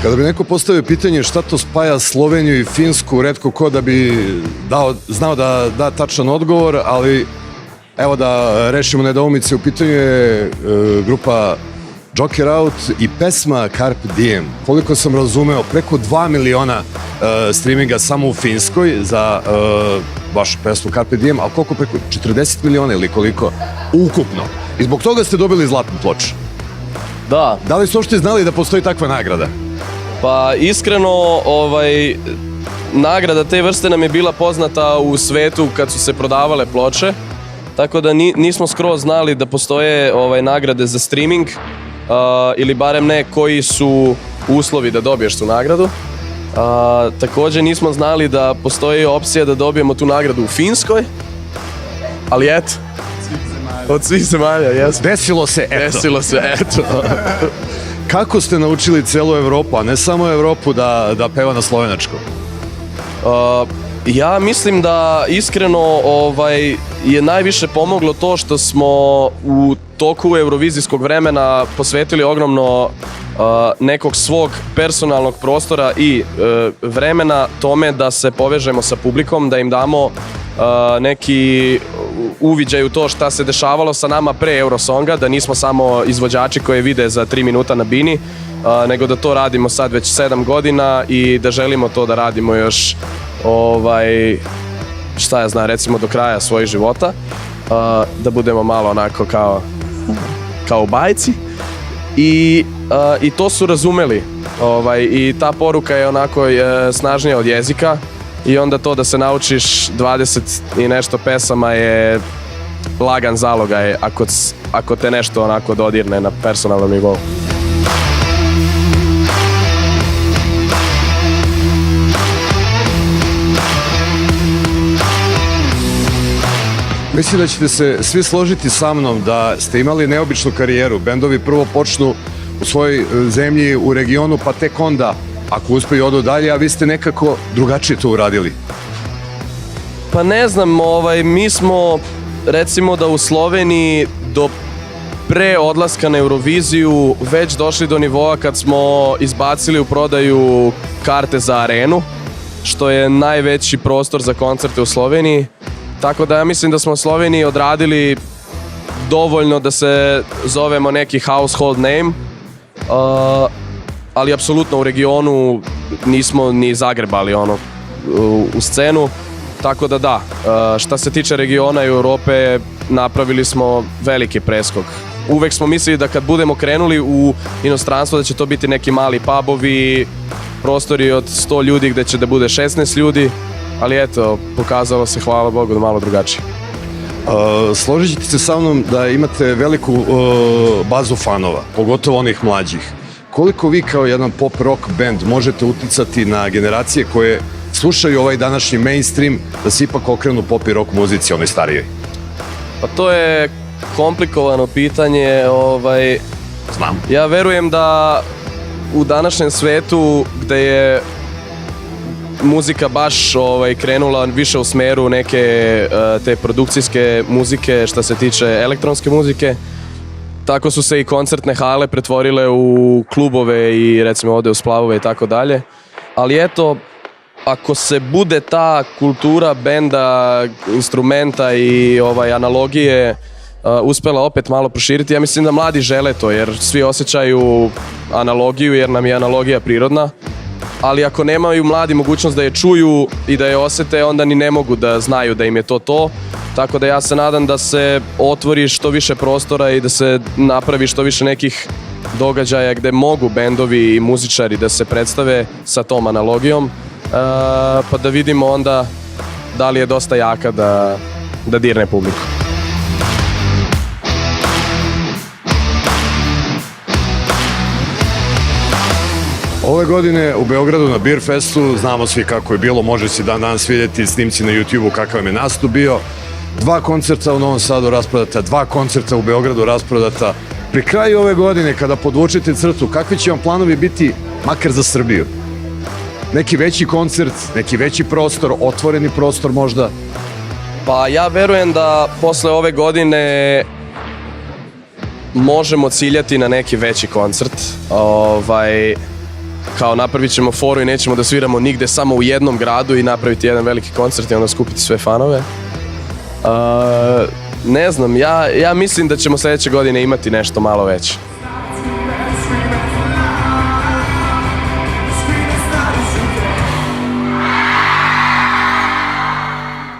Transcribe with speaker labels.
Speaker 1: Kada bi neko postavio pitanje šta to spaja Sloveniju i Finsku, retko ko da bi znao da da tačan odgovor, ali evo da rešimo nedoumice. U pitanju je grupa Joker Out i pesma Carpe Diem. Koliko sam razumeo, preko 2 miliona streaminga samo u Finskoj za vašu pesmu Carpe Diem, ali koliko preko 40 miliona ili koliko ukupno. I zbog toga ste dobili zlatnu ploču.
Speaker 2: Da.
Speaker 1: Da li ste uopšte znali da postoji takva nagrada?
Speaker 2: Pa iskreno, nagrada te vrste nam je bila poznata u svetu kad su se prodavale ploče, tako da nismo skroz znali da postoje nagrade za streaming, ili barem ne koji su uslovi da dobiješ tu nagradu. Također nismo znali da postoji opcija da dobijemo tu nagradu u Finskoj, ali eto. Od svih zemalja, jesmo.
Speaker 1: Desilo se, eto.
Speaker 2: Desilo se, eto.
Speaker 1: Kako ste naučili celu Evropu, a ne samo Evropu, da peva na slovenačkom?
Speaker 2: Ja mislim da iskreno je najviše pomoglo to što smo u toku eurovizijskog vremena posvetili ogromno nekog svog personalnog prostora i vremena tome da se povežemo sa publikom, da im damo neki uviđaj u to šta se dešavalo sa nama pre Eurosonga, da nismo samo izvođači koje vide za 3 minuta na bini, nego da to radimo sad već 7 godina i da želimo to da radimo još šta ja znam, recimo do kraja svojih života, da budemo malo onako kao u bajci i to su razumeli i ta poruka je onako snažnija od jezika i onda to da se naučiš 20 i nešto pesama je lagan zalogaj ako te nešto onako dodirne na personalnom nivou.
Speaker 1: Mislim da ćete se svi složiti sa mnom da ste imali neobičnu karijeru. Bendovi prvo počnu u svojoj zemlji, u regionu, pa tek onda, ako uspeju, odu dalje, a vi ste nekako drugačije to uradili.
Speaker 2: Pa ne znam, mi smo, recimo da u Sloveniji do pre odlaska na Euroviziju već došli do nivoa kad smo izbacili u prodaju karte za arenu, što je najveći prostor za koncerte u Sloveniji. Tako da ja mislim da smo u Sloveniji odradili dovoljno da se zovemo neki household name, ali apsolutno u regionu nismo ni zagrebali u scenu. Tako da da, šta se tiče regiona i Europe, napravili smo veliki preskok. Uvek smo mislili da kad budemo krenuli u inostranstvo da će to biti neki mali pubovi, prostori od 100 ljudi gde će da bude 16 ljudi, ali eto, pokazalo se, hvala Bogu, da malo drugačije.
Speaker 1: Složit ćete se sa mnom da imate veliku bazu fanova, pogotovo onih mlađih. Koliko vi kao jedan pop rock band možete uticati na generacije koje slušaju ovaj današnji mainstream da se ipak okrenu pop i rock muzici, onoj starijoj?
Speaker 2: Pa to je komplikovano pitanje.
Speaker 1: Znam.
Speaker 2: Ja verujem da u današnjem svetu gde je muzika baš krenula više u smeru neke te produkcijske muzike što se tiče elektronske muzike, tako su se i koncertne hale pretvorile u klubove i recimo ovde u splavove i tako dalje. Ali eto, ako se bude ta kultura benda, instrumenta i analogije uspela opet malo proširiti, ja mislim da mladi žele to jer svi osjećaju analogiju jer nam je analogija prirodna. Ali ako nemaju mladi mogućnost da je čuju i da je osete, onda ni ne mogu da znaju da im je to. Tako da ja se nadam da se otvori što više prostora i da se napravi što više nekih događaja gde mogu bendovi i muzičari da se predstave sa tom analogijom, pa da vidimo onda da li je dosta jaka da dirne publiku.
Speaker 1: Ove godine u Beogradu na Beer Festu, znamo svi kako je bilo, može se dan danas vidjeti snimci na YouTube-u kakav je nastup bio. 2 koncerta u Novom Sadu rasprodata, 2 koncerta u Beogradu rasprodata. Pri kraju ove godine, kada podvučete crtu, kakvi će vam planovi biti, makar za Srbiju? Neki veći koncert, neki veći prostor, otvoreni prostor možda?
Speaker 2: Pa ja verujem da posle ove godine možemo ciljati na neki veći koncert. kao napravit ćemo foru i nećemo da sviramo nigde, samo u jednom gradu i napraviti jedan veliki koncert i onda skupiti sve fanove. Ne znam, ja mislim da ćemo sledeće godine imati nešto malo veće.